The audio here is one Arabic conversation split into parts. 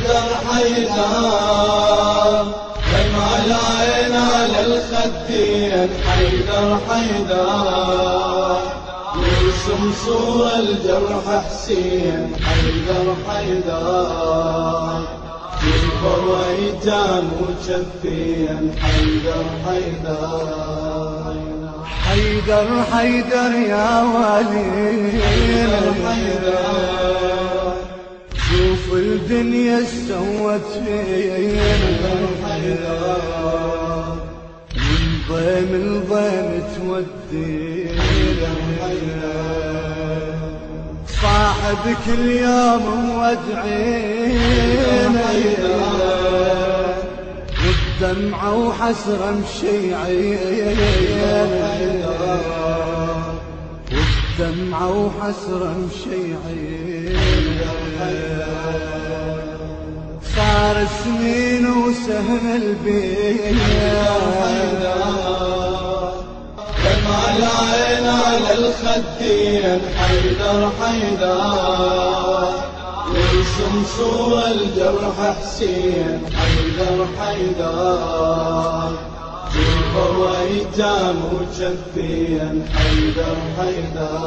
حيدر حيدر دمع العين على الخدين، حيدر حيدر يرسم صورة الجرح حسين، حيدر حيدر جبر ايتام وجفين، حيدر حيدر حيدر حيدر يا ولينا حيدر شوف الدنيا سوت فينا، من ضيم الضيم تودينا، صاحب كل يوم مودعينا، والدمعة وحسرة مشيعينا، والدمعة وحسرة مشيعينا، صار سنين وسهل البيت، دمع العين على الخدين، حيدر حيدر يرسم صورة الجرح حسين، حيدر حيدر جبر ايتام وجفين، حيدر حيدر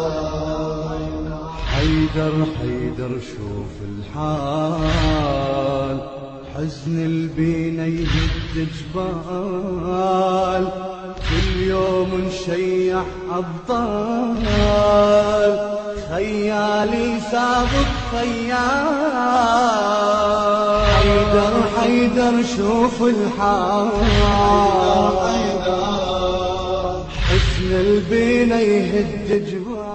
حيدر حيدر شوف الحال، حزن البينا يهد جبال، كل يوم نشيح أبطال، خيالي سابق خيال، حيدر حيدر شوف الحال، حزن البينا يهد جبال.